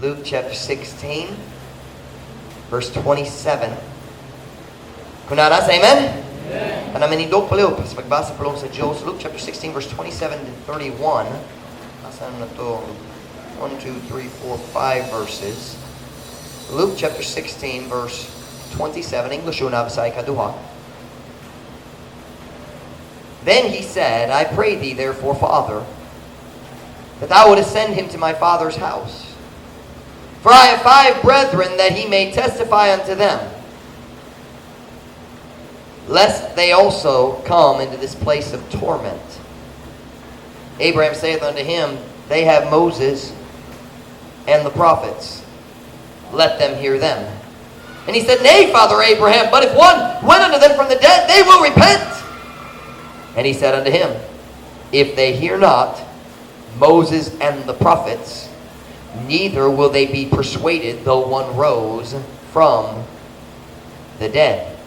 Luke chapter 16, verse 27. Kunaras, amen? Amen. Panaminidog paliw, pas magbasa paliw sa Diyos. Luke chapter 16, verse 27 and 31. Asan na to? 1, 2, 3, 4, 5 verses. Luke chapter 16, verse 27. English yun, nabasay kaduha. Then he said, I pray thee, therefore, Father, that thou wouldest send him to my father's house. For I have 5 brethren, that he may testify unto them, lest they also come into this place of torment. Abraham saith unto him, They have Moses and the prophets. Let them hear them. And he said, Nay, Father Abraham, but if one went unto them from the dead, they will repent. And he said unto him, If they hear not Moses and the prophets, neither will they be persuaded, though one rose from the dead.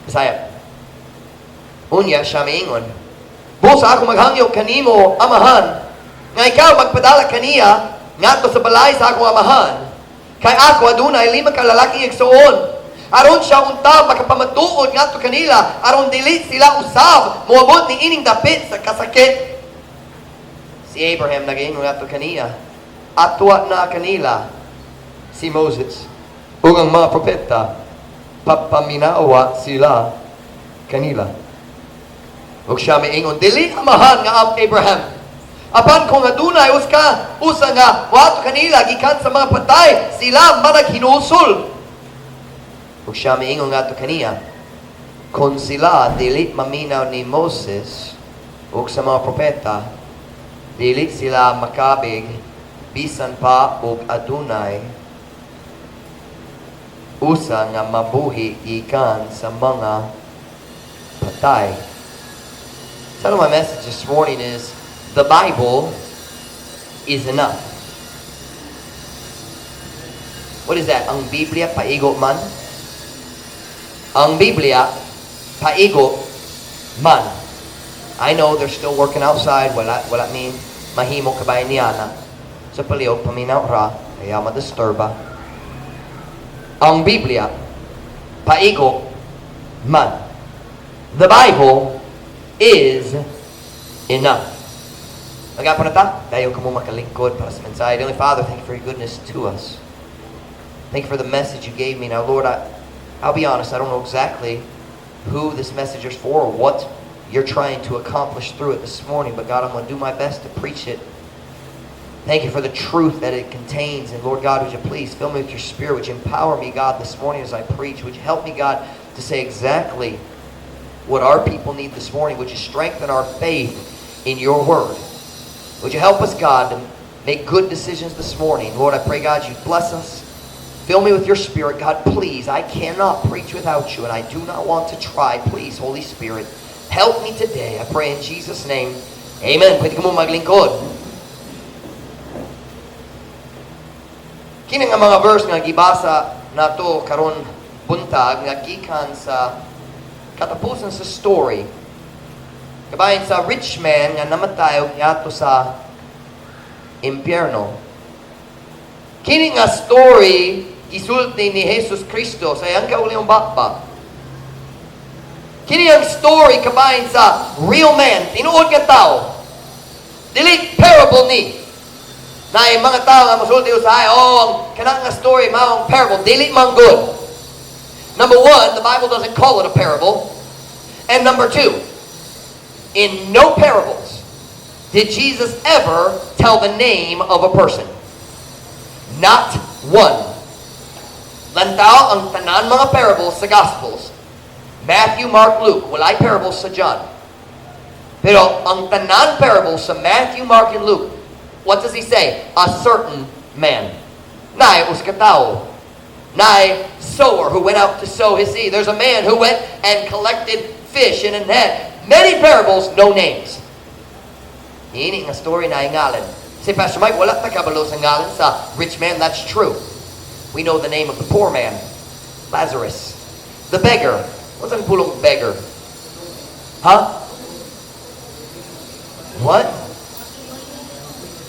Bisaya. Unya siya miingon, Busa ako maghangyo kanimo, amahan, nga ikaw magpadala kaniya, ngadto sa balay sa akong amahan, kay ako adunay 5 ka lalaking igsuon, aron siya unta makapamatuod ngadto kanila, aron dili sila usab moabot ni ining dapit sa kasakit. Si Abraham nag-ingon ngadto kaniya, atwa na kanila si Moses ug ang mga propeta, papaminawa sila kanila. Ug siya miingon, dili amahan nga ang Abraham, apan kung adunay usa nga wato kanila gikan sa mga patay, sila managhinusol. Ug siya miingon nga to kaniya, kung sila dili maminaw ni Moses ug sa mga propeta, dili sila makabig bisan pa og adunay usa nga mabuhi gikan sa mga patay. So my message this morning is, the Bible is enough. What is that? Ang Biblia paigo man? Ang Biblia paigo man. I know they're still working outside. Wala mean mahimo kabayan niyana. Sa paliog, paminaw ra, kaya madisturba. Ang Biblia paigo man. The Bible is enough. Magapon na ta? Dayo ka mo makalingkod para sa mensahe. Heavenly Father, thank you for your goodness to us. Thank you for the message you gave me. Now, Lord, I'll be honest, I don't know exactly who this message is for or what you're trying to accomplish through it this morning, but God, I'm going to do my best to preach it. Thank you for the truth that it contains. And Lord God, would you please fill me with your Spirit? Would you empower me, God, this morning as I preach? Would you help me, God, to say exactly what our people need this morning? Would you strengthen our faith in your word? Would you help us, God, to make good decisions this morning? Lord, I pray, God, you bless us. Fill me with your Spirit. God, please, I cannot preach without you, and I do not want to try. Please, Holy Spirit, help me today. I pray in Jesus' name. Amen. Pwede ka mo maglingkod. Kini nga mga verse nga gibasa nato karon buntag nga gikan sa katapusan sa story. Kabayan sa rich man nga namatay og niadto sa impyerno. Kini nga story gisulti ni Jesus Kristo sa iyang kauliang bakbak. Kini ang story kabayan sa real man, tinuod nga tao. Dili parable ni. Na yung mga tao nga masulti usahay, ang kanang nga story maong parable, dili man good. Number 1, the Bible doesn't call it a parable. And number 2, in no parables did Jesus ever tell the name of a person. Not one. Lantaw ang tanan mga parables sa Gospels. Matthew, Mark, Luke, walay parables sa John. Pero ang tanan parables sa Matthew, Mark, and Luke, what does he say? A certain man. Nai uskatao. Nai sower who went out to sow his seed. There's a man who went and collected fish in a net. Many parables, no names. Ini nga story na ingalan. Si Pastor Mike, wala ta kabalo sa ngalan sa rich man. That's true. We know the name of the poor man, Lazarus. The beggar. What's ang pulong beggar? Huh? What?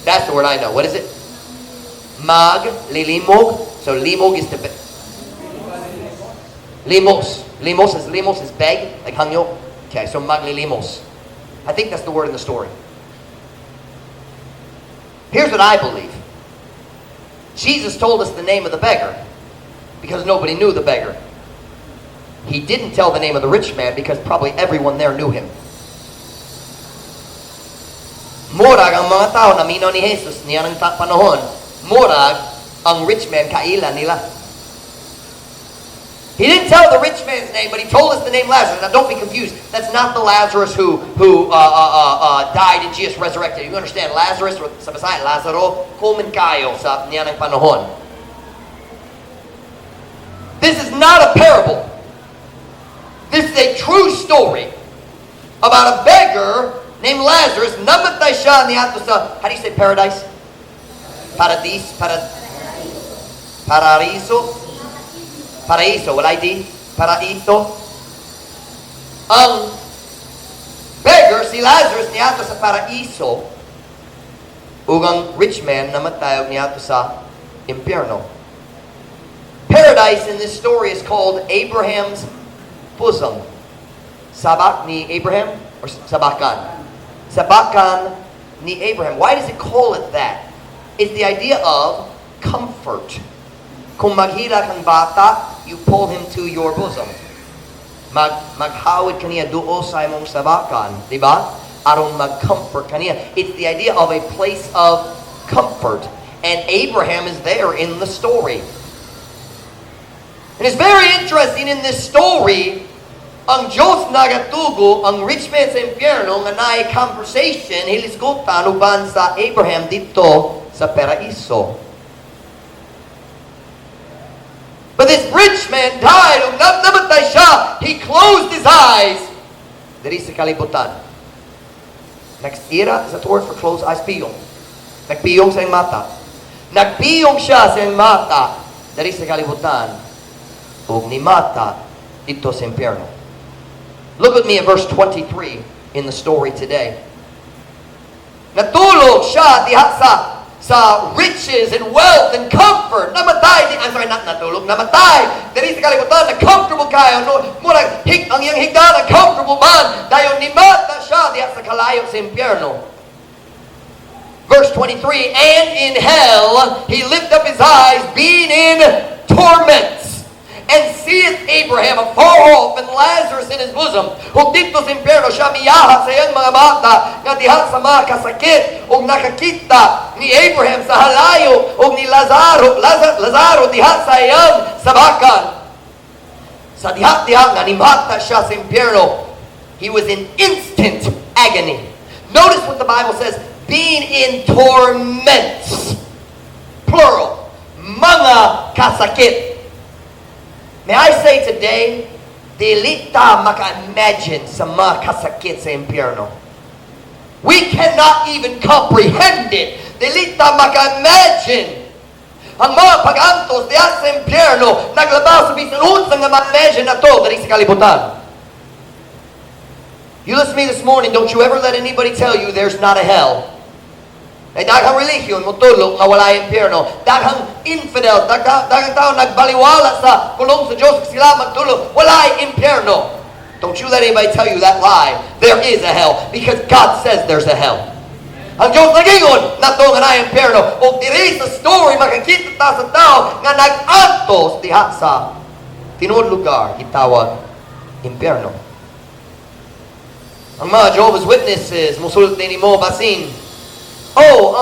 That's the word I know. What is it? maglilimog. So limog is to limos. Limos is beg, like hangyo. Okay, so maglilimos. I think that's the word in the story. Here's what I believe. Jesus told us the name of the beggar because nobody knew the beggar. He didn't tell the name of the rich man because probably everyone there knew him. Murag ang mga tao na minaw ni Jesus niya ng panahon. Murag ang rich man kaila nila. He didn't tell the rich man's name, but he told us the name Lazarus. Now don't be confused. That's not the Lazarus who died and Jesus resurrected. You understand, Lazarus, sa Bisaya, Lazaro, kumin kayo sa niya ng panahon. This is not a parable. This is a true story about a beggar named Lazarus. Namatay siya niyato sa, how do you say paradise? Paraiso, walay di? Paraiso. Ang beggar, si Lazarus, niyato sa paraiso. Ug ang rich man namatay niyato sa impyerno. Paradise in this story is called Abraham's bosom. Sabak ni Abraham? Or sabakan? Sabakan ni Abraham. Why does it call it that? It's the idea of comfort. Kung maghila kang bata, you pull him to your bosom. Maghawid kaniya duo sa imong sabakan, di ba? Aron mag-comfort kaniya. It's the idea of a place of comfort. And Abraham is there in the story. And it's very interesting in this story, ang Diyos nagatugo, ang rich man sa impyerno, nga naay conversation, hilisgutan, uban sa Abraham dito sa paraiso. But this rich man died. Namatay siya. He closed his eyes. Dari sa kalibutan. Nagtira, is that the word for closed eyes? Piyong. Nagpiyong sa iyong mata. Nagpiyong siya sa iyong mata. Dari sa kalibutan. Ug ni mata dito sa impyerno. Look with me at verse 23 in the story today. Natulog siya diha sa riches and wealth and comfort. Namatay. I'm sorry, not natulog. Namatay. Dali sa kalibutan, na comfortable kayo. Murag, ang iyang higdan, comfortable man. Dayon ni mata siya diya sa kalayo sa impyerno. Verse 23, and in hell he lift up his eyes, being in torments. And seeth Abraham afar off and Lazarus in his bosom. Ug dito sa impyerno siya miyaha sa iyang mga bata nga diha sa mga kasakit. Ug nakakita ni Abraham sa halayo ug ni Lazaro diha sa iyang sabakan. Sa diha nga nimata siya sa impyerno. He was in instant agony. Notice what the Bible says, being in torments. Plural. Mga kasakit. May I say today, dili ta maka-imagine sa mga kasakit sa impyerno. We cannot even comprehend it. Dili ta maka-imagine. Ang mga pag-antos diya sa impyerno, naglabaw sa bisan unsang nga ma-imagine na to dali sa kalibutan. You listen to me this morning, don't you ever let anybody tell you there's not a hell. Ay daghang relihiyon mo tulog nga wala impyerno. Daghang infidel, daghang tao nagbaliwala sa kulong sa Diyos sila magtulog. Wala impyerno. Don't you let anybody tell you that lie. There is a hell because God says there's a hell. Ang Diyos nagingon na to nga na impyerno. O diri sa story makakita ta sa tao nga nag-antos diha sa tinuod lugar gitawag impyerno. Ang mga Jehovah's Witnesses musulot ni mo basin. Oh,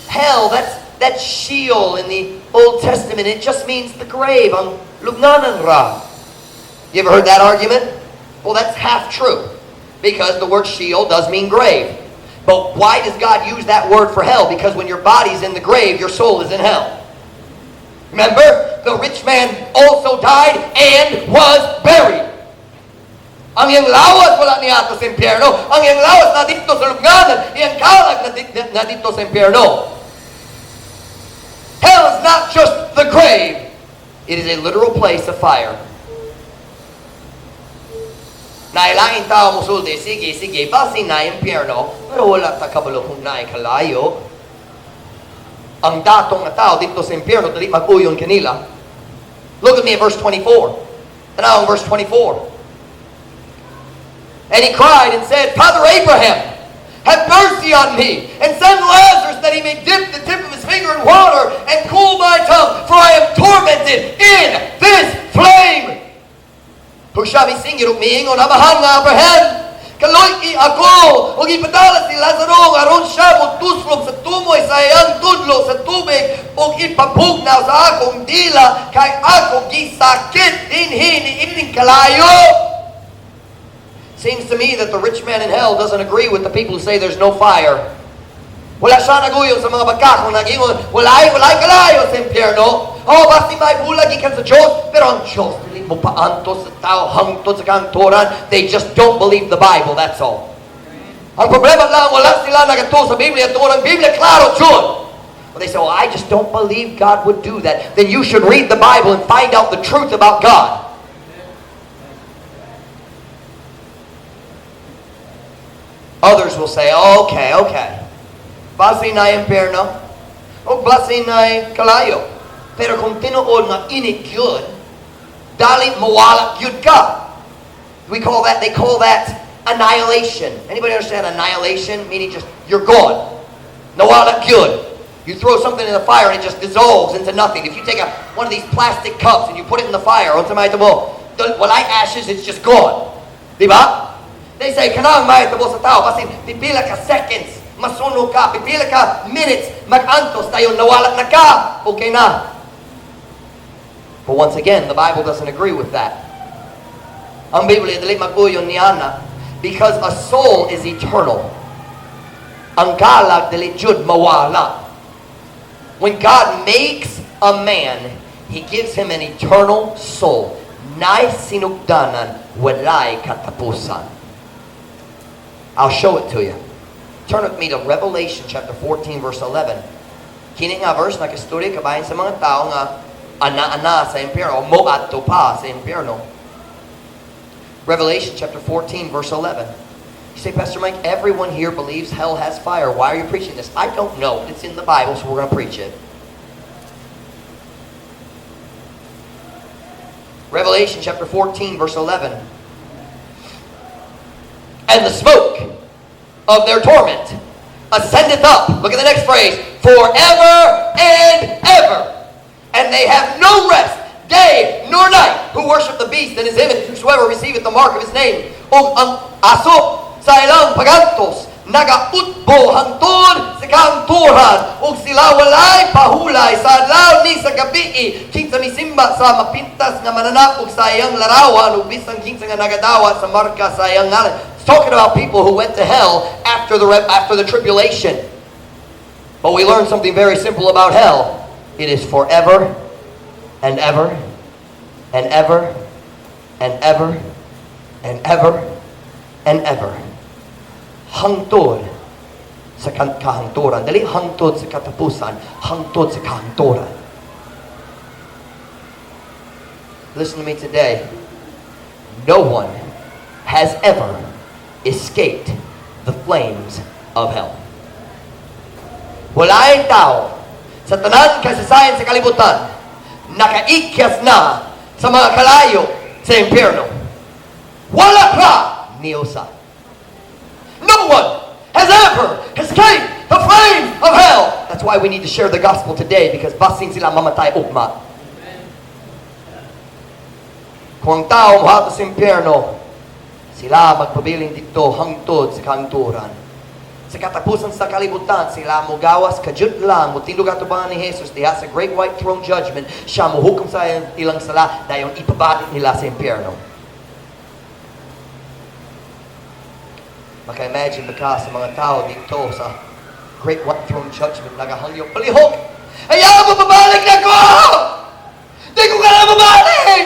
hell, that's Sheol in the Old Testament. It just means the grave. Ang lubnanan ra. You ever heard that argument? Well, that's half true. Because the word Sheol does mean grave. But why does God use that word for hell? Because when your body's in the grave, your soul is in hell. Remember, the rich man also died and was buried. Ang iyang lawas wala niya sa impyerno. Ang iyang lawas na dito sa lubnganan. Iyang kalag na dito sa impyerno. Hell is not just the grave. It is a literal place of fire. Nailangin tao musulti, sige, basin na impyerno, pero wala ta kabalo kung naay kalayo. ang datong nga tao dito sa impyerno dili mag-uyon kanila. Look at me at verse 24. Tanaw ang verse 24. And he cried and said, Father Abraham, have mercy on me, and send Lazarus that he may dip the tip of his finger in water and cool my tongue, for I am tormented in this flame. Kung siya misingir umiingon, Amahang nga Abraham, kaloy ako, o ipadala si Lazaro, aron siya mutuslog sa tumoy sa iyang tudlo sa tubig, o ipapugnaw sa akong dila, kay ako gisakit dinhi ining kalayo. Seems to me that the rich man in hell doesn't agree with the people who say there's no fire. Wala siya naguyon sa mga bagkakong nagingon, walay kalayo sa impyerno. Oh, basti may bulag ikan sa Diyos, pero ang Diyos, dili mo paantos sa tao, hangtod sa kantoran. They just don't believe the Bible, that's all. Ang problema lang, wala sila nagato sa Biblia, tuon ang Biblia, klaro, Diyos. Well, they say, well, I just don't believe God would do that. Then you should read the Bible and find out the truth about God. Others will say, okay. Basi na impyerno, o basi na kalayo. Pero kung tinuod nga init yun, dali mawala yun ka. They call that annihilation. Anybody understand annihilation? Meaning just, you're gone. Nawala yun. You throw something in the fire and it just dissolves into nothing. If you take one of these plastic cups and you put it in the fire, walay ashes, it's just gone. Diba? They say, kanang mahitabo sa tao kasi pipila ka seconds, masunog ka, pipila ka minutes, mag-antos tayo, nawala na ka, okay na. But once again, the Bible doesn't agree with that. Ang Biblia, dili mag-uyon niana, because a soul is eternal. Ang kalag, dili jud mawala. When God makes a man, He gives him an eternal soul. Nay sinugdanan, walay katapusan. I'll show it to you. Turn with me to Revelation chapter 14 verse 11. Kini nga verse nakistorya kabayan sa mga tao nga ana-ana sa impyerno, o moadto pa sa impyerno. Revelation chapter 14 verse 11. You say, Pastor Mike, everyone here believes hell has fire. Why are you preaching this? I don't know. It's in the Bible, so we're going to preach it. Revelation chapter 14 verse 11. And the smoke of their torment ascendeth up. Look at the next phrase. Forever and ever. And they have no rest, day nor night, who worship the beast and his image, whosoever receiveth the mark of his name. O ang aso sa ilang pagantos, nagautbo hangtod sa kanturan, ug sila walay pahulay sa adlaw ni sa gabi, kinsa misimba sa mapintas nga mananapog sa iyang larawan, ug bisan kinsa nga nagadawa sa marka sa iyang ngalan. It's talking about people who went to hell after the tribulation. But we learn something very simple about hell. It is forever and ever and ever and ever and ever and ever. Hangtod sa kahangturan. Dali hangtod sa katapusan, hangtod sa kahangturan. Listen to me today. No one has ever escaped the flames of hell. Walay tao sa tanan kasaysayan sa kalibutan nakaikyas na sa mga kalayo sa impyerno. Wala ka niusa. No one has ever escaped the flames of hell. That's why we need to share the gospel today, because basin sila mamatay ugma. Kung ang tao mahato sa impyerno, sila magpabiling dito hangtod sa kahangturan. Sa katapusan sa kalibutan, sila mo gawas kajut lang, mo tindog atubangan ni Jesus diha sa great white throne judgment, siya mo hukom sa ilang sala, dayon ipabalik nila sa impyerno. Maka-imagine ka sa mga tao dito sa great white throne judgment, nagahangyo, palihok! Ayaw mo babalik na ko! Di ko ka na babalik!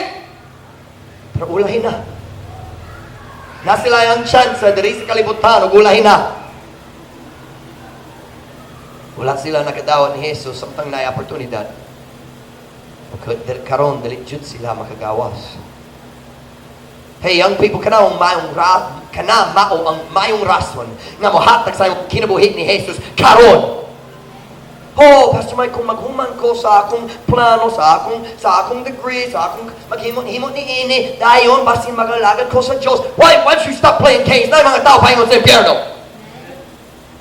Pero ulahin na. Na sila yung chance diri sa kalibutan, ug ulahin na. Wala sila nakadawat ni Jesus samtang na oportunidad. Karon dili jud sila makagawas. Hey, young people, kana mao ang mayong rason nga mohatag sa kinabuhi ni Jesus karon. Oh, Pastor Mike, kung maghuman ko sa akong plano, sa akong degree, sa akong maghimot-himot ni ini, dayon, basin magalagad ko sa Diyos. Why don't you stop playing games? Dahil mga tao pahingon sa impyerno.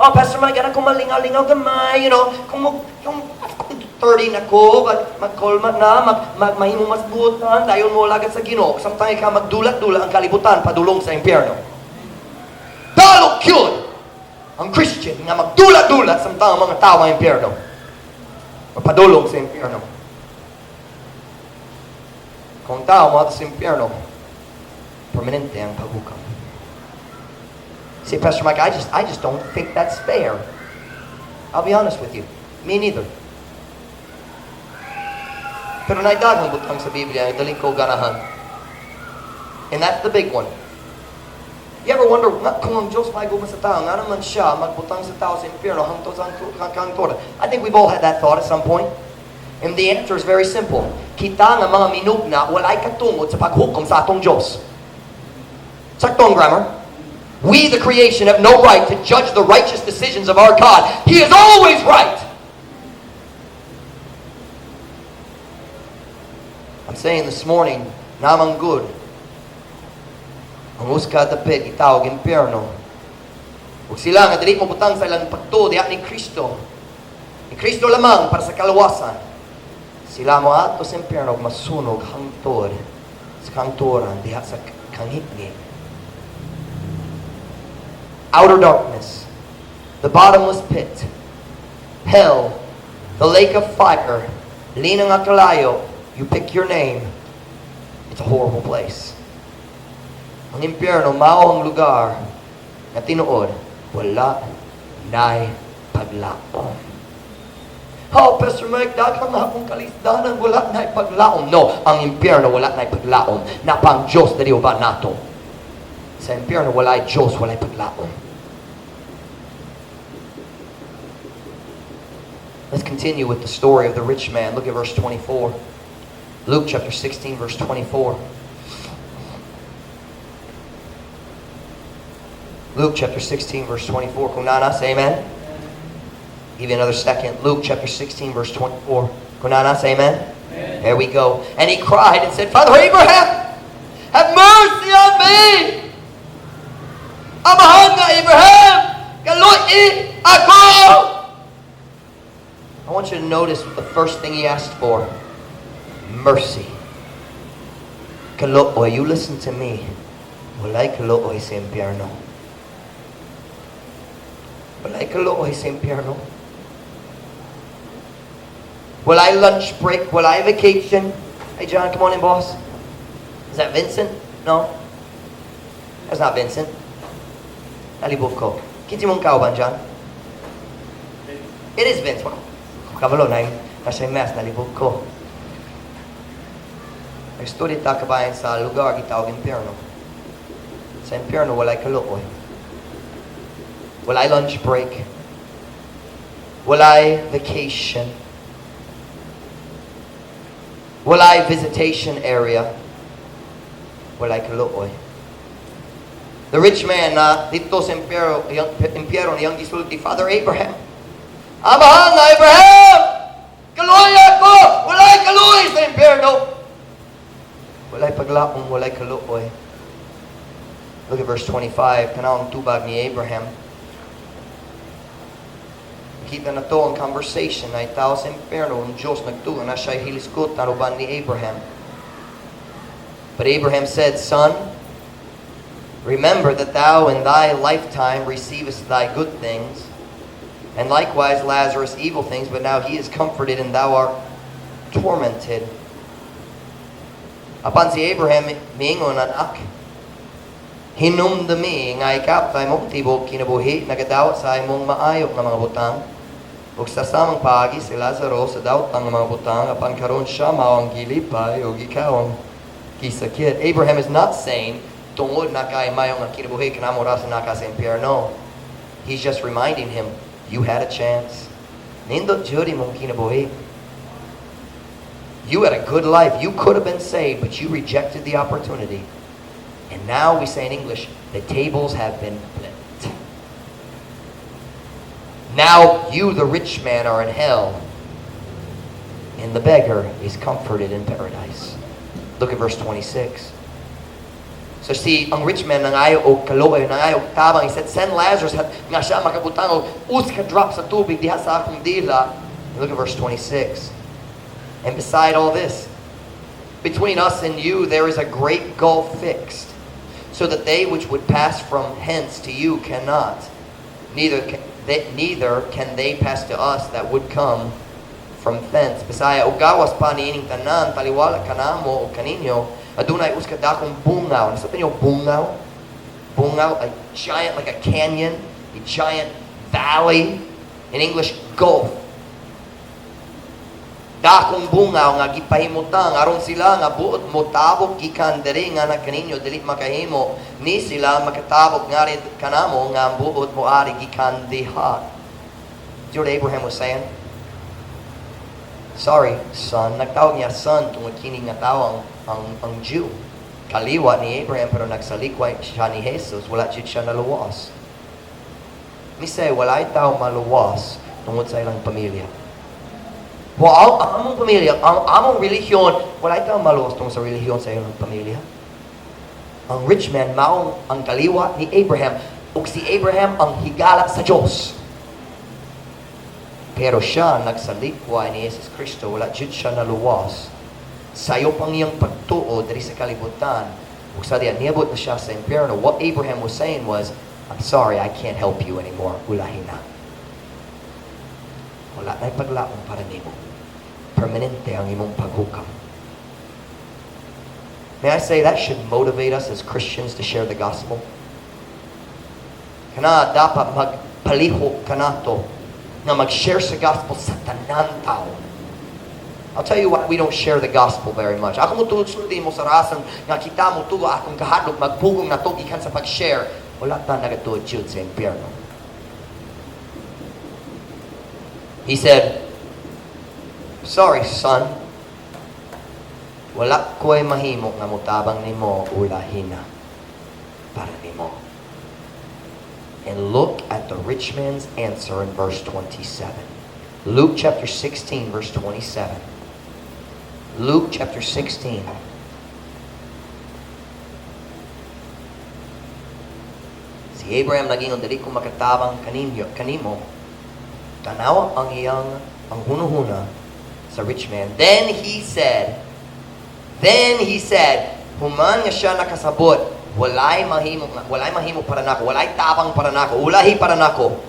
Oh, Pastor Mike, anak ko malingaw-lingaw gamay, you know, kung 30 na ko, magkolmat na, mahimo mas buotan, dayon mo lagad sa Ginoo. Samtang ka magdulat-dulat ang kalibutan, padulong sa impyerno. Dalok yun! Ang Christian nga magdulat-dulat samtang ang mga tao ng impyerno. Mapadulong sa impyerno. Kung tao mo sa impyerno, permanente ang paghukam. See, Pastor Mike, I just don't think that's fair. I'll be honest with you. Me neither. Pero naidaghang butang sa Biblia, daling ko ganahan. And that's the big one. You ever wonder, kung ang Diyos may guma sa tao, nga naman siya magbutang sa tao sa impyerno hangtod sa hangtod. I think we've all had that thought at some point. And the answer is very simple. Kita nga mga minugna, walay katungod sa paghukom sa atong Diyos. Saktong grammar. We, the creation, have no right to judge the righteous decisions of our God. He is always right. I'm saying this morning, namang good. Ang uska dapit, itawag impyerno. Huwag sila nga dili mo butang sa ilang pagto, diya ni Kristo. Ni Kristo lamang para sa kalawasan. Sila mo ato sa impyerno, masunog hangtod sa kangtoran, diya sa kangitni. Outer darkness, the bottomless pit, hell, the lake of fire, linang akalayo, you pick your name. It's a horrible place. Ang impyerno, mao ang lugar na tinuod, wala na'y paglaom. Oh, Pastor Mike, daghang nga akong kalisdanan, wala na'y paglaom. No, ang impyerno, wala na'y paglaom. Napang Diyos na diyo ba nato? Sa impyerno, wala'y Diyos, wala'y paglaom. Let's continue with the story of the rich man. Look at verse 24. Luke chapter 16, verse 24. Luke chapter 16, verse 24. Kung nana, say amen. Give you another second. Luke chapter 16, verse 24. Kung nana, say amen. Amen. There we go. And he cried and said, Father Abraham, have mercy on me. Amahan nga Abraham, kalu'i ako. I want you to notice the first thing he asked for. Mercy. Kalu'oy, you listen to me. Walay kalu'oy sa impyerno. Walay kaluoy sa impyerno. Walay lunch break, walay vacation. Hey John, come on in, boss. Is that Vincent? No? That's not Vincent. Nalibog ko. Kinsi mong kauban, John? It is Vince. Kabalo na nasa mess, nalibog ko. Nag-study ta kabayan sa lugar gitawag impyerno. Sa impyerno, walay kaluoy. Walay lunch break. Walay vacation. Walay visitation area. Walay kaluoy. The rich man na dito sa impyerno niyang gisulti, Father Abraham. Amahan na Abraham! Kaluoy ako! Walay kaluoy sa impyerno! Walay paglaong, walay kaluoy. Look at verse 25. Kanang tubag ni Abraham. Kita na to ang conversation na itaw sa impyerno, ang Diyos nagtuon na siya hiliskot na ruban ni Abraham. But Abraham said, Son, remember that thou in thy lifetime receivest thy good things, and likewise Lazarus evil things, but now he is comforted and thou art tormented. Apan si Abraham miingon, anak, hinumdumi nga ikap sa imong tibok kinabuhi, nagadawat sa imong maayok na mga butang, ug sa samang paagi si Lazaro sa dawat ng mga butang, apan karon siya mao ang gilipay ug ikaw ang kisakit. Abraham is not saying, tungod na kay mayong ang kinabuhi, kanamura sa naka sa impyerno. He's just reminding him, you had a chance. Nindot judi mong kinabuhi. You had a good life. You could have been saved, but you rejected the opportunity. And now we say in English, the tables have been flipped. Now you, the rich man, are in hell, and the beggar is comforted in paradise. Look at verse 26. So see, ang rich man nangayo og kaloy, nangayo og tabang. He said, send Lazarus nga siya makabutang og uska drop sa tubig diha sa akong dila. And look at verse 26. And beside all this, between us and you there is a great gulf fixed, so that they which would pass from hence to you cannot, neither can they pass to us that would come from thence. Bisaya og gawas pa niining tanan taliwala kanamo o kaninyo adunay uska dakong bungaw. Nasa niyo bungaw? Bungaw, a giant, like a canyon, a giant valley. In English, gulf. Dakong bungaw nga gipahimutang aron sila nga buot motabok gikan diri nga na kaninyo dili makahimo ni sila makatabok nga rin kanamo nga buot moari gikan diha. Do you know what Abraham was saying? Sorry, son. Nagtawag niya son tungod kini nga tao ang Jew. Kaliwa ni Abraham pero nagsalikway siya ni Jesus. Wala siya naluwas. Misay, wala tao maluwas tungod sa ilang pamilya. Well, ang among pamilya, ang among relihiyon, wala tao maluwas tungod sa relihiyon sa ilang pamilya. Ang rich man, maong ang kaliwa ni Abraham. Ug si Abraham ang higala sa Diyos. Pero siya, nagsalikway ni Jesus Kristo, wala jud siya naluwas. Sayo pang iyang pagtuo diri sa kalibutan. Ug sa diya, niabot na siya sa impyerno. What Abraham was saying was, I'm sorry, I can't help you anymore. Ulahin na. Wala na'y paglaong para nimo. Permanente ang imong paghukam. May I say, that should motivate us as Christians to share the gospel. Kana dapat magpalihok kanato na mag-share sa gospel sa tanan tao. I'll tell you what, we don't share the gospel very much. Ako mo tulad-sulti mo sa rason nga kita mo tulo akong kahadlok magpugong na to gikan sa pag-share. Wala ta nagatuod jud sa impyerno. He said, sorry son, wala ko'y mahimo nga mutabang nimo ulahin na para nimo. And look at the rich man's answer in verse 27. Luke chapter 16, verse 27. Luke chapter 16. Si Abraham nagingon, dili ko makatabang kanimo. Tanawa ang hunuhuna sa rich man. Then he said, human nga siya nakasabot, walay mahimo para nako, walay tabang para nako, ulahi para nako.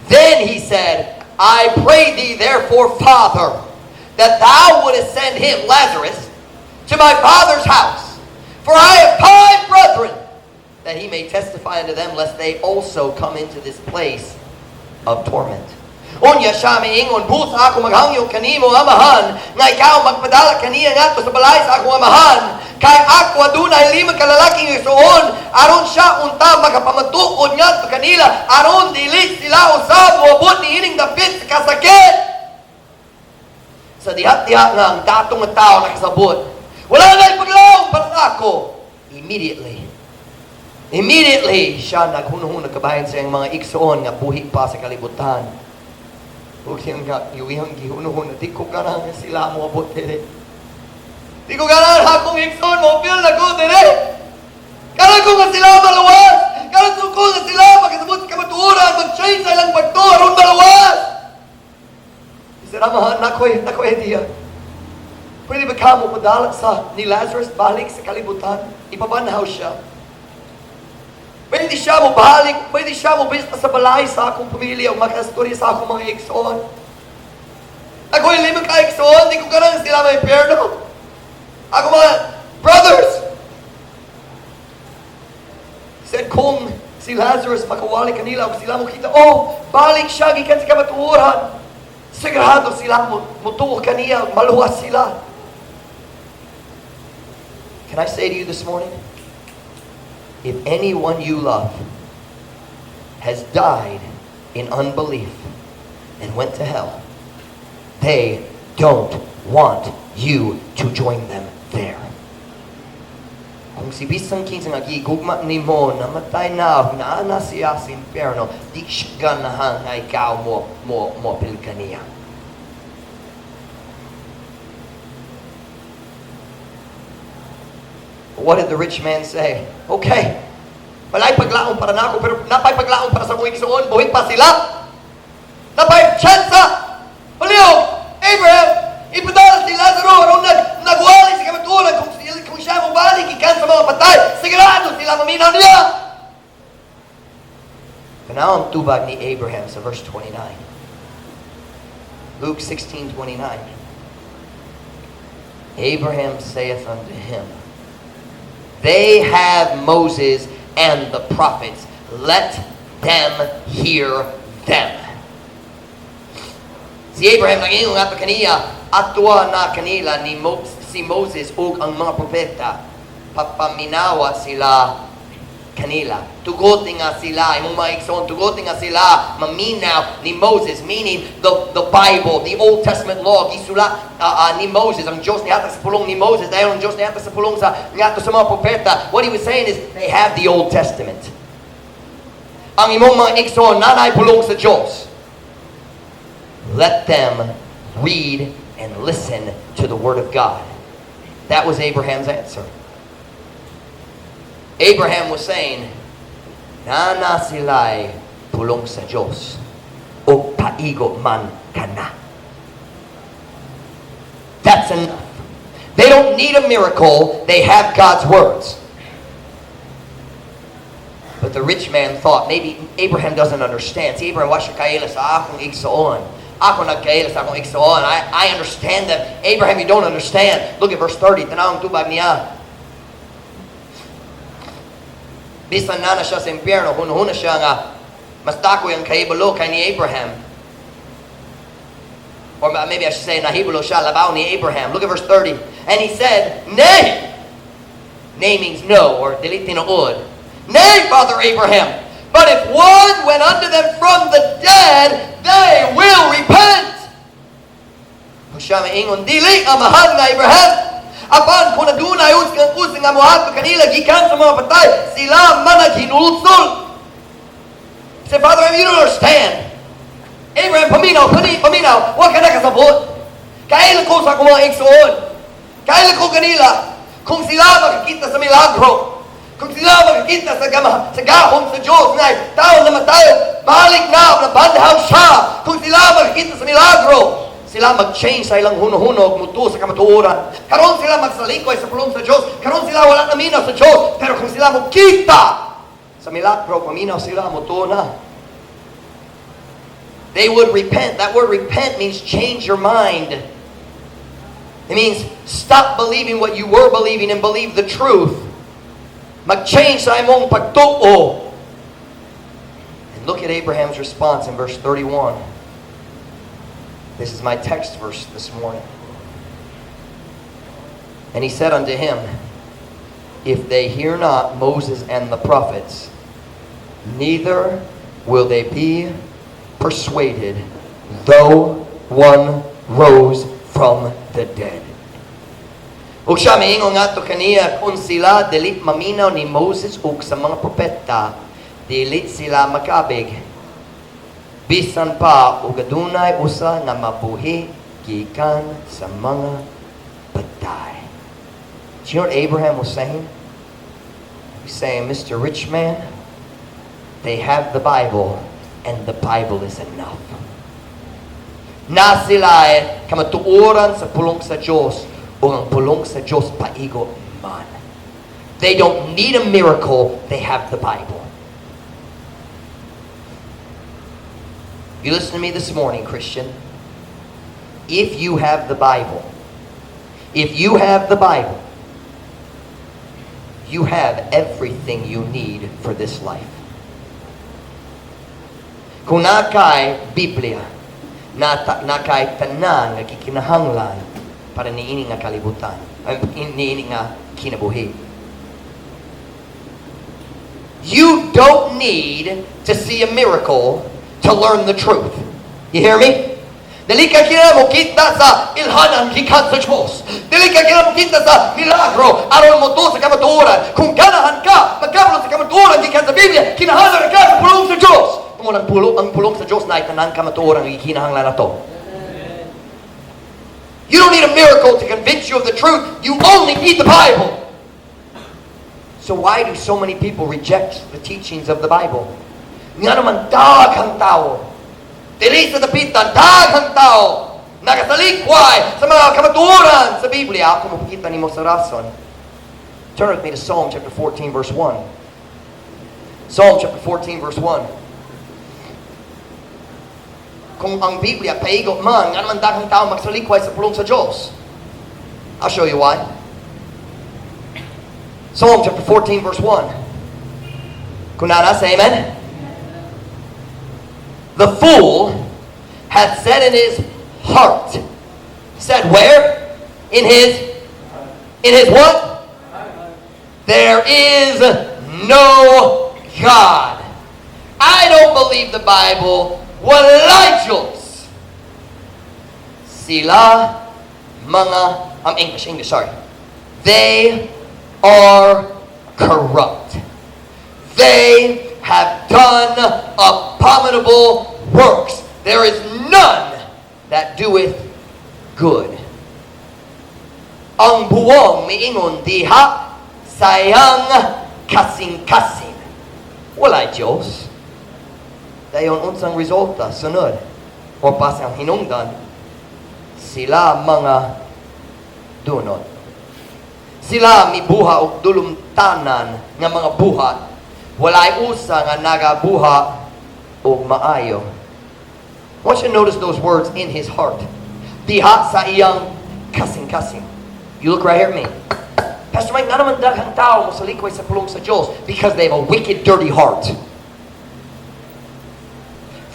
Then he said, I pray thee therefore, Father, that thou wouldest send him, Lazarus, to my father's house. For I have 5 brethren, that he may testify unto them, lest they also come into this place of torment. Unya siya miingon, busa ako maghangyo kanimo amahan, nga ikaw magpadala kaniya ngadto sa balay sa akong amahan, kay ako adunay 5 kalalaking igsoon, aron siya unta magapamatukod ngadto kanila, aron dili sila usab moabot niining dapit sa kasakit. Sa dihat-dihat nga ang datong nga tao nakasabot, wala na'y paglaom para ako. Immediately siya naghunuhun, nagkabahin sa iyang mga igsoon nga buhi pa sa kalibutan. Huwag siyang iwihang gihunuhun na di ko ganang sila mo abot dire. Di ko ganang akong igsoon mo, feel na ko dire. Ganang ko nga sila maluwas. Ganang ko nga sila magkasabot kamaturan, mag-change sa ilang pagturon maluwas. Isiramahan na ko idea. Pwede ba ka mo padala sa ni Lazarus balik sa kalibutan? Ipabanhaw siya. Pwede siya mo balik, pwede siya mo bista sa balay sa akong pamilya o makastorya sa akong mga igsoon. Ako'y 5 ka-igsoon, di ko ganang sila may impyerno. Ako mga brothers. Said kung si Lazarus makawali kanila o sila mo kita, oh, balik siya, gikan sa kamatuoran. Sigurado sila mutuo kaniya, maluwas sila. Can I say to you this morning? If anyone you love has died in unbelief and went to hell, they don't want you to join them there. Kung si bisang kinsa nga gigugma nimo namatay na naa siya sa impyerno, di siya ganahan nga ikaw mo apil kaniya. What did the rich man say? Okay, walay paglaom para nako, pero napay paglaom para sa mga igsoon, buhit pa sila. Napay tsansa. Uliw, Abraham, ipadala si Lazaro, aron nagwali sa kamatulan, kung siya mo balik, ikan sa mga patay, sigurado sila maminaw niya. Kanaon tubag ni Abraham sa verse 29. Luke 16:29. Abraham saith unto him, they have Moses and the prophets, let them hear them. Si Abraham nag-ingon nga kaniya, atwa na kanila ni si Moses ug ang mga propeta, papaminawa sila kanila. Tugotin nga sila, imong mga igsoon, tugotin nga sila, maminaw ni Moses, meaning the Bible, the Old Testament law, gisula ni Moses, ang Diyos ni hatag sa pulong ni Moses, dahil ang Diyos ni hatag sa pulong sa mga propeta. What he was saying is, they have the Old Testament. Ang imong mga igsoon, nanay pulong sa Diyos. Let them read and listen to the Word of God. That was Abraham's answer. Abraham was saying, nana sila'y pulong sa Diyos o paigo man ka na. That's enough. They don't need a miracle. They have God's words. But the rich man thought, maybe Abraham doesn't understand. Si Abraham, wasya kaila sa akong igsoon. Ako nagkaila sa akong igsoon. I understand that. Abraham, you don't understand. Look at verse 30. Tanawang tubag niya. Bisan na siya sa impyerno, huno siya nga, mas dako yung kahibalo kay ni Abraham. Or maybe I should say, nahibalo siya, labaw ni Abraham. Look at verse 30. And he said, nay! Nay means no, or dili tinuod. Nay, Father Abraham! But if one went unto them from the dead, they will repent. Kung siya maingon, dili ang mahal nga Abraham. Apan kung nadunay usang nga muhat kanila gikan sa mga patay, sila man naghinulsol. Say, Father, you don't understand. Abraham, paminaw, huwag ka nakasabot. Kailan ko sa akong mga igsoon. Kailan ko kanila, kung sila makikita sa milagro, kung sila makikita sa gahom sa Diyos, na tao na matayo, balik na, nabandhaw siya. Kung sila makikita sa milagro, sila mag-change sa ilang huno-huno, muto sa kamatuoran. Karon sila magsalikoy sa pulong sa Diyos. Karon sila wala naminaw sa Diyos. Pero kung sila magkita sa milagro, paminaw sila, muto na. They would repent. That word repent means change your mind. It means stop believing what you were believing and believe the truth. Mag-change sa imong pagtuo. And look at Abraham's response in verse 31. This is my text verse this morning. And he said unto him, if they hear not Moses and the prophets, neither will they be persuaded, though one rose from the dead. Ug siya miingon nga to kaniya, kung sila dili maminaw ni Moses ug sa mga propeta, dili sila makabig. Bisan pa ug adunay usa nga mabuhi gikan sa mga patay. Do you know what Abraham was saying? He's saying, Mr. Rich Man, they have the Bible, and the Bible is enough. Na sila kamatuoran sa pulong sa Diyos, o ang pulong sa Diyos paigo man. They don't need a miracle, they have the Bible. You listen to me this morning, Christian. If you have the Bible, you have everything you need for this life. Kung nakay Biblia, nakay tanan nga gikinahanglan para niini nga kalibutan, niini nga kinabuhi. You don't need to see a miracle to learn the truth. You hear me? Dili ka kinahanglan kita sa ilhanan gikan sa Dios. Dili ka kinahanglan kita sa milagro aron mo to sa kamatuoran. Kung ganahan ka magkabalo sa kamatuoran gikan sa Biblia, kinahanglan ka sa pulong sa Dios. Tungod ang pulong sa Dios na tanan kamatuoran ang kinahanglan nato. You don't need a miracle to convince you of the truth. You only need the Bible. So why do so many people reject the teachings of the Bible? Nga naman daghang tao. Dili sa dapitan, daghang tao nagasalikway sa mga kamatuoran sa Biblia. Ako mapakita nimo sa rason. Turn with me to Psalm chapter 14 verse 1. Psalm chapter 14 verse 1. Kung ang Biblia paigot man, nga naman daghang tao magsalikway sa pulong sa Diyos. I'll show you why. Psalm chapter 14 verse 1. Kunana, say amen. The fool hath said in his heart. Said where? In his what? There is no God. I don't believe the Bible. Walay Diyos. Sila mga, English, sorry. They are corrupt. They have done abominable works. There is none that doeth good. Ang buwang miingon diha sayang kasing-kasing. Walay Diyos. Dayon unsang resulta sunod o pasang hinungdan, sila mga dunot. Sila mibuha og dulumtanan nga mga buhat. Walay usa nga nagabuha og maayo. I want you to notice those words, in his heart. Diha sa iyang kasing-kasing. You look right here at me. Pastor Mike, nga naman daghang tao mo salikway sa pulong sa Diyos because they have a wicked, dirty heart.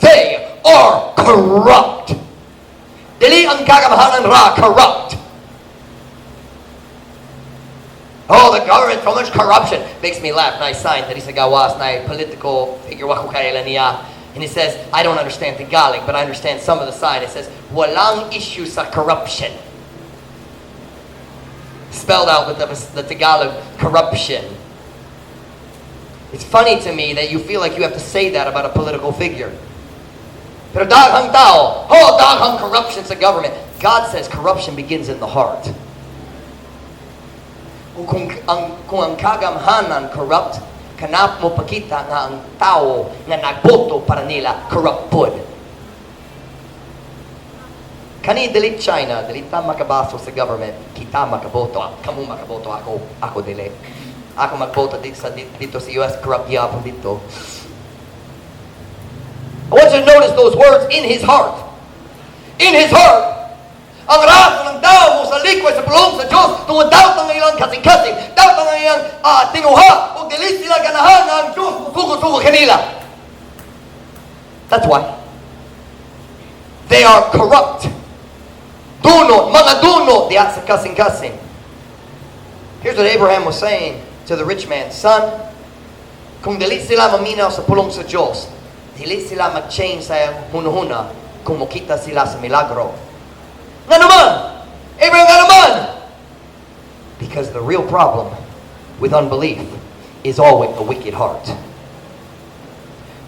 They are corrupt. Dili ang kagamahanan ra corrupt. Oh, the government, so much corruption. Makes me laugh. Nice sign that he's a gawas, na political figure wako kailan niya. And he says, I don't understand Tagalog, but I understand some of the sign. It says, walang issue sa corruption. Spelled out with the Tagalog, corruption. It's funny to me that you feel like you have to say that about a political figure. Pero daghang tao, daghang corruption sa government. God says corruption begins in the heart. Kung ang kagamhanan corrupt, kanap mo pakita nga ang tao nga nagboto para nila corrupt pod. Kani dili China, dili ta makabaso sa government, kita makaboto, kamu makaboto, ako dili. Ako magboto dito sa US, corrupt yapon dito. I want you to notice those words, in his heart. In his heart. Ang raso ng tao mo sa likway sa pulong sa Diyos, tungod daw ang ilang kasing-kasing, daw ang ilang tinguha, o dili sila ganahan ang Diyos, sugo-sugo kanila. That's why. They are corrupt. Dunot, mga dunot, diya sa kasing-kasing. Here's what Abraham was saying to the rich man. Son, kung dili sila maminaw sa pulong sa Diyos, dili sila mag-change sa hunahuna kung makita sila sa milagro. Nga naman! Abraham, nga naman! Because the real problem with unbelief is always a wicked heart.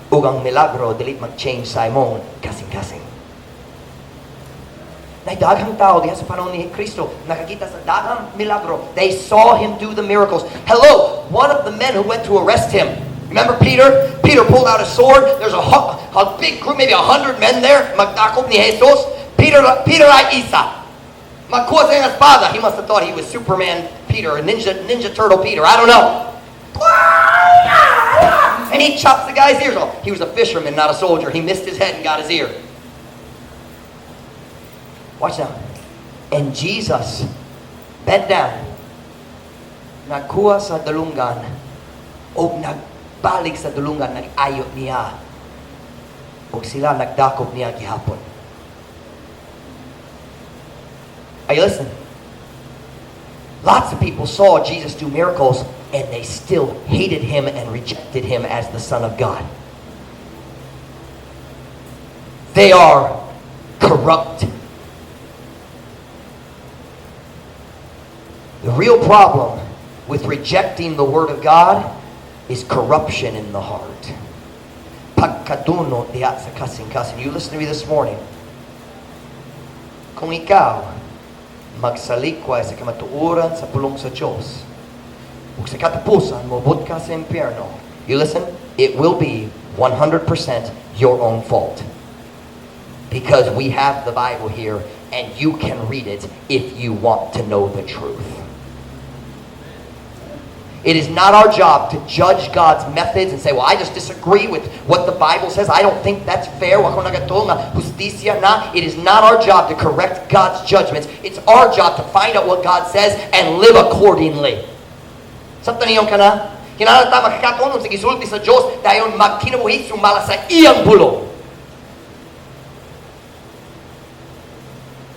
Ug ang milagro, dili mag-change sa imong kasing-kasing. Daghang tao diha sa panahon ni Kristo nakakita sa daghang milagro. They saw him do the miracles. Hello, one of the men who went to arrest him. Remember Peter? Peter pulled out a sword. There's a big group, maybe 100 men there. Magdakop ni Jesus. Peter ay isa. Magkuha sa iyang espada. He must have thought he was Superman Peter or Ninja Turtle Peter. I don't know. And he chops the guy's ears off. He was a fisherman, not a soldier. He missed his head and got his ear. Watch now. And Jesus bent down. Nagkuha sa dalungan. O nagbalik sa dalungan. Nag-ayot niya. O sila nagdakop niya gihapon. Are you listening? Lots of people saw Jesus do miracles and they still hated him and rejected him as the Son of God. They are corrupt. corrupt. The real problem with rejecting the Word of God is corruption in the heart. Pagkaduno diya sa kasing-kasing. You listen to me this morning. Kung ikaw magsalikway sa kamatuoran sa pulong sa Diyos, ug sa katapusan mobot ka sa impyerno, you listen, it will be 100% your own fault. Because we have the Bible here and you can read it if you want to know the truth. It is not our job to judge God's methods and say, well, I just disagree with what the Bible says. I don't think that's fair. It is not our job to correct God's judgments. It's our job to find out what God says and live accordingly. Sabta niyo ka na? Kinalata makakatuon sa gisulti sa Diyos dahil magkinabuhi sumala sa iyang bulong.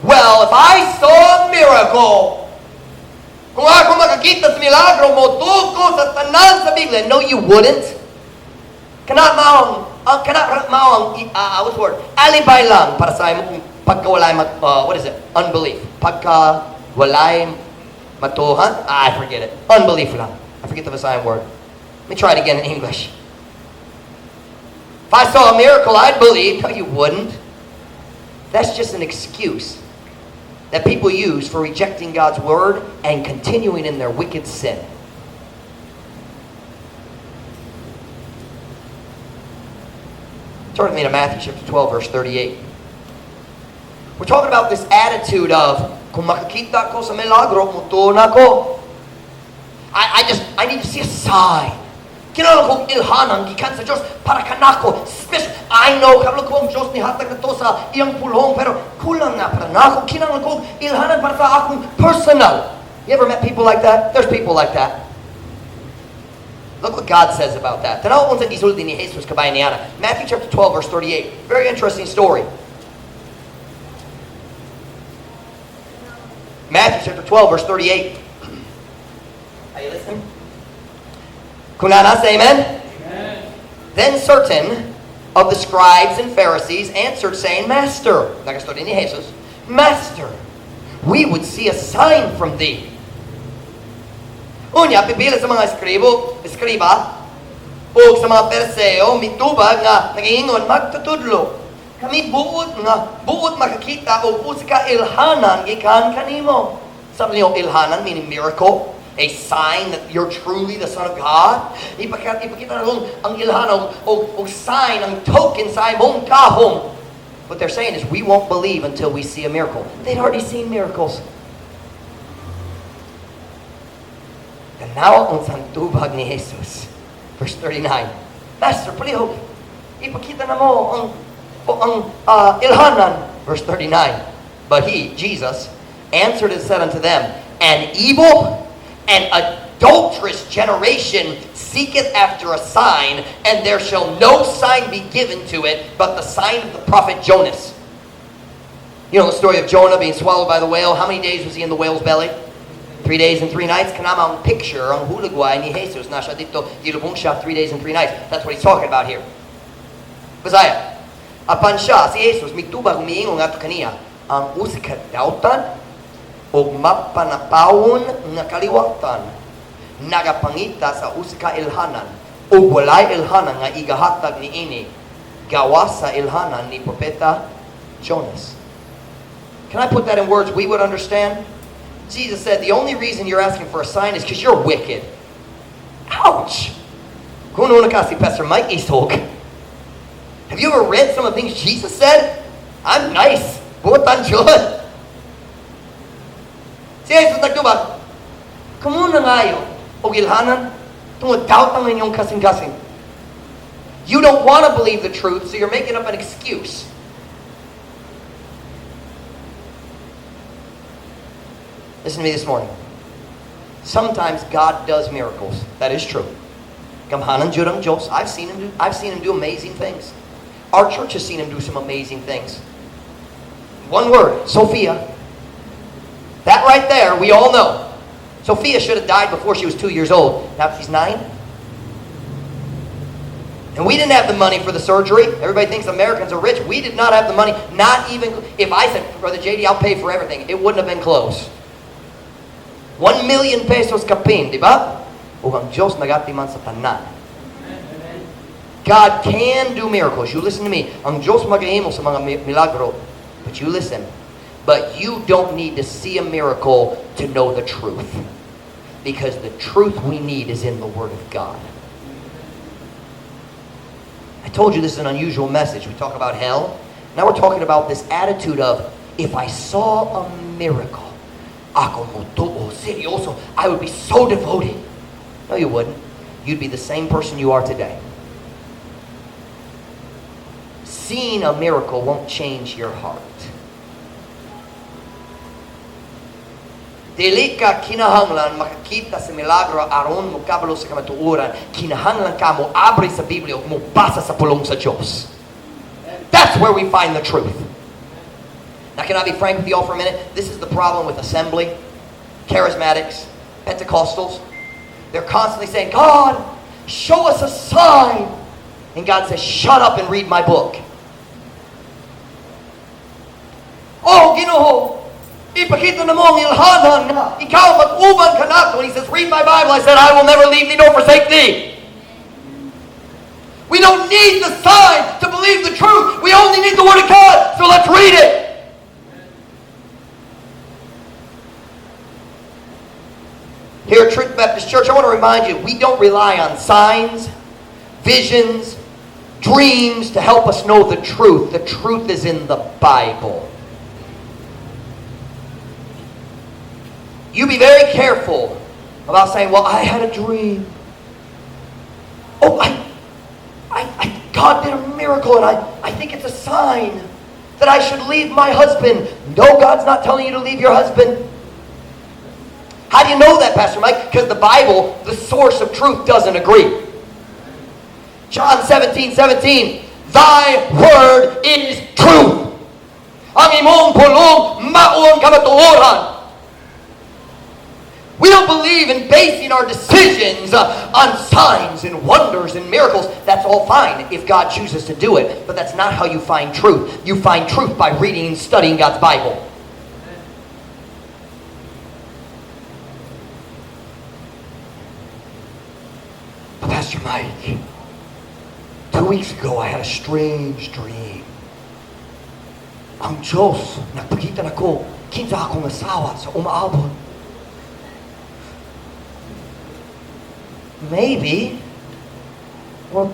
Well, if I saw a miracle, kung ako makakita sa milagro mo, tuko sa tanan sa Biblia. No, you wouldn't. Kana maong, what's the word? Alibay lang para sa imo kung pagkawalay, what is it? Unbelief. Pagkawalay matuhan? I forget it. Unbelief lang. I forget the Visayan word. Let me try it again in English. If I saw a miracle, I'd believe. No, you wouldn't. That's just an excuse that people use for rejecting God's word and continuing in their wicked sin. Turn with me to Matthew chapter 12, verse 38. We're talking about this attitude of, kung makakita ko sa milagro, mutuon ako. I need to see a sign. Kinahanglan kong ilhanan gikan sa Diyos para kanako. Special. I know kabalo ko ang Diyos ni hatag na to sa iyang pulong, pero kulang na para nako. Kinahanglan kong ilhanan para sa akong personal. You ever met people like that? There's people like that. Look what God says about that. Tanaw unsa gisulti ni Jesus kabayan niya. Matthew chapter 12 verse 38. Very interesting story. Matthew chapter 12 verse 38. Are you listening? Kunana, say amen? Amen. Then certain of the scribes and Pharisees answered, saying, Master, nagastory ni Jesus, Master, we would see a sign from thee. Unya, pipila sa mga eskriba, o sa mga Pariseo, mitubag nga nagingon magtutudlo. Kami buot makakita o usika ilhanan gikan kanimo. Sabi niyo, ilhanan meaning miracle. A sign that you're truly the Son of God. Ipakita na lang ang ilhanan o sign, ang token sa imong kahom. What they're saying is we won't believe until we see a miracle. They'd already seen miracles. Tanawa ang santubag ni Jesus. Verse 39. Master, palihog, ipakita na mo ang ilhanan. Verse 39. But he, Jesus, answered and said unto them, An evil and adulterous generation seeketh after a sign, and there shall no sign be given to it but the sign of the prophet Jonas. You know the story of Jonah being swallowed by the whale. How many days was he in the whale's belly? 3 days and 3 nights. Kanama ang picture, ang hulagway ni Jesus. Nasya dito, gilubong siya 3 days and 3 nights. That's what he's talking about here. Bisaya, apan siya, si Jesus, mitubag umiingon nga to kaniya, ang usikat dautan, o mapanapawon nga kaliwatan nagapangita sa uska ilhanan o walay ilhanan nga igahatag ni ini gawas sa ilhanan ni propeta Jonas. Can I put that in words we would understand? Jesus said the only reason you're asking for a sign is because you're wicked. Ouch! Kuno na kasi Pastor Mike Easthog. Have you ever read some of the things Jesus said? I'm nice. Buotan Diyos. Si Jesus nagtubag, kumuna ngayo, o gilhanan, tungod doubt ang inyong kasing-kasing. You don't want to believe the truth, so you're making up an excuse. Listen to me this morning. Sometimes God does miracles. That is true. Gamhanan jurang Diyos. I've seen him do amazing things. Our church has seen him do some amazing things. One word, Sophia. That right there, we all know. Sophia should have died before she was 2 years old. Now she's 9. And we didn't have the money for the surgery. Everybody thinks Americans are rich. We did not have the money. Not even, if I said, Brother JD, I'll pay for everything, it wouldn't have been close. 1 million pesos kapin, di ba? O ang Diyos nagati man sa tanan. God can do miracles. You listen to me. Ang Diyos magahimo sa mga milagro. But you listen. But you don't need to see a miracle to know the truth. Because the truth we need is in the Word of God. I told you this is an unusual message. We talk about hell. Now we're talking about this attitude of, if I saw a miracle, ako mo tuo, seryoso, I would be so devoted. No, you wouldn't. You'd be the same person you are today. Seeing a miracle won't change your heart. Dili ka kinahanglan makakita sa milagro aron mo kabalo sa kamatuoran. Kinahanglan ka mo abre sa Biblia o mo basa sa pulong sa Diyos. That's where we find the truth. Now, can I be frank with you all for a minute? This is the problem with assembly, charismatics, Pentecostals. They're constantly saying, God, show us a sign. And God says, shut up and read my book. Oh, Ginoo, ipakita na mo ang ilhanan na ikaw mag-uban ka na. When he says, read my Bible, I said, I will never leave thee nor forsake thee. We don't need the sign to believe the truth. We only need the Word of God. So let's read it. Here at Truth Baptist Church, I want to remind you, we don't rely on signs, visions, dreams to help us know the truth. The truth is in the Bible. You be very careful about saying, well, I had a dream. Oh, God did a miracle, and I think it's a sign that I should leave my husband. No, God's not telling you to leave your husband. How do you know that, Pastor Mike? Because the Bible, the source of truth, doesn't agree. John 17:17, thy word is truth. Ang imong pulong maon kamatuoran. We don't believe in basing our decisions on signs and wonders and miracles. That's all fine if God chooses to do it. But that's not how you find truth. You find truth by reading and studying God's Bible. Pastor Mike, 2 weeks ago I had a strange dream. Ang Diyos, nagpakita na ko, kinsa akong asawa sa umaabot. Maybe, or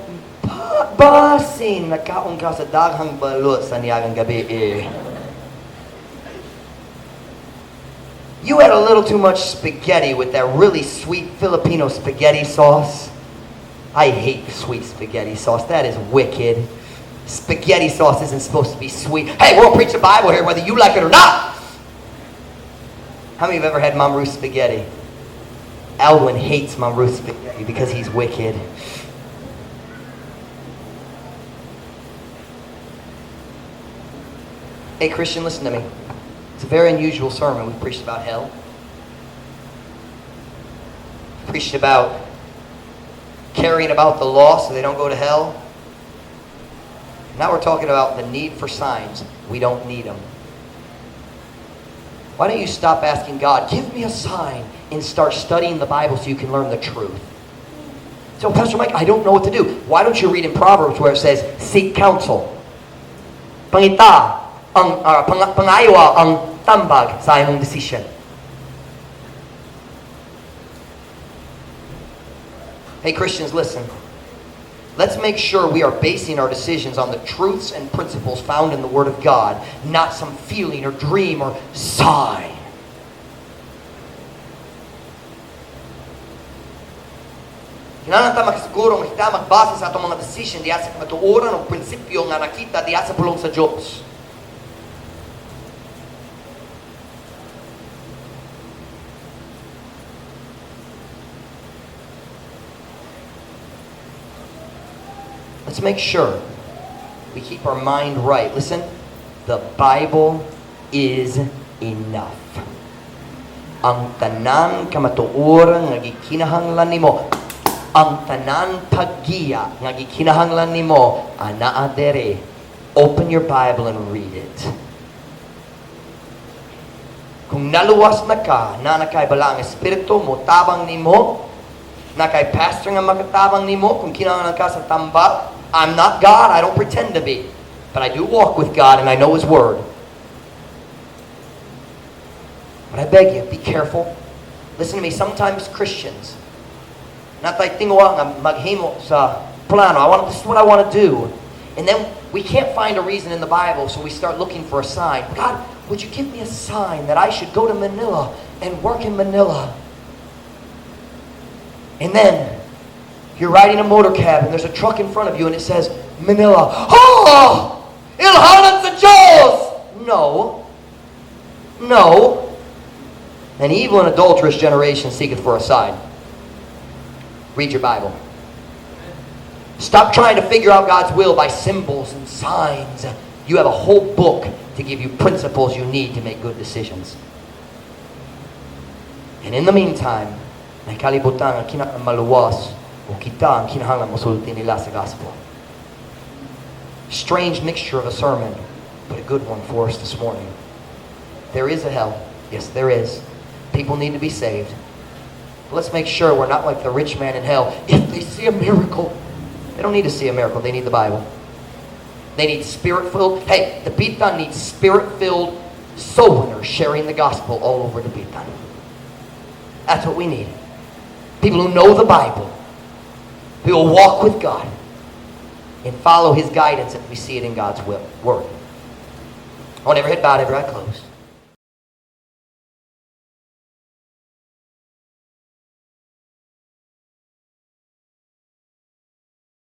basin nagkaon ka sa daghang balot sa niyagang gabi eh. You had a little too much spaghetti with that really sweet Filipino spaghetti sauce. I hate sweet spaghetti sauce. That is wicked. Spaghetti sauce isn't supposed to be sweet. Hey, we'll preach the Bible here whether you like it or not. How many of you have ever had Mom Ruth's spaghetti? Alwyn hates Mom Ruth's spaghetti because he's wicked. Hey, Christian, listen to me. It's a very unusual sermon. We preached about hell. We preached about caring about the lost so they don't go to hell. Now we're talking about the need for signs. We don't need them. Why don't you stop asking God, give me a sign, and start studying the Bible so you can learn the truth? So, Pastor Mike, I don't know what to do. Why don't you read in Proverbs where it says, seek counsel. Pangita, pangaywa ang tambag sa imong decision. Hey, Christians, listen. Let's make sure we are basing our decisions on the truths and principles found in the Word of God, not some feeling or dream or sign. Kailangan ta makasiguro kita magbasa sa atong mga decision diya sa kamatuoran o prinsipyo nga nakita diya sa pulong sa Diyos. Let's make sure we keep our mind right. Listen, the Bible is enough. Ang tanan kamatuoran nga gikinahanglan nimo, ang tanan paggiya nga gikinahanglan nimo anaa dere. Open your Bible and read it. Kung naluwas na ka, na nakay bala ang espiritu mo, tabang nimo, nakay pastor nga makatabang nimo, kung kinahanglan ka sa tambak, I'm not God, I don't pretend to be. But I do walk with God and I know His Word. But I beg you, be careful. Listen to me, sometimes Christians, natay tinguwa nga maghimo sa plano, this is what I want to do. And then we can't find a reason in the Bible, so we start looking for a sign. God, would you give me a sign that I should go to Manila and work in Manila? And then you're riding a motor cab and there's a truck in front of you and it says, Manila. Oh! Ilhanan sa Diyos! No. No. An evil and adulterous generation seeketh for a sign. Read your Bible. Stop trying to figure out God's will by symbols and signs. You have a whole book to give you principles you need to make good decisions. And in the meantime, may kalibutan ang kinamaluwas o kita ang kinahanglan mosulti nila sa gospel. Strange mixture of a sermon, but a good one for us this morning. There is a hell. Yes, there is. People need to be saved. But let's make sure we're not like the rich man in hell. If they see a miracle, they don't need to see a miracle. They need the Bible. They need spirit-filled. Hey, the Bitan needs spirit-filled soul winners sharing the gospel all over the Bitan. That's what we need. People who know the Bible, who will walk with God and follow His guidance if we see it in God's word. I want every head bowed, every eye closed.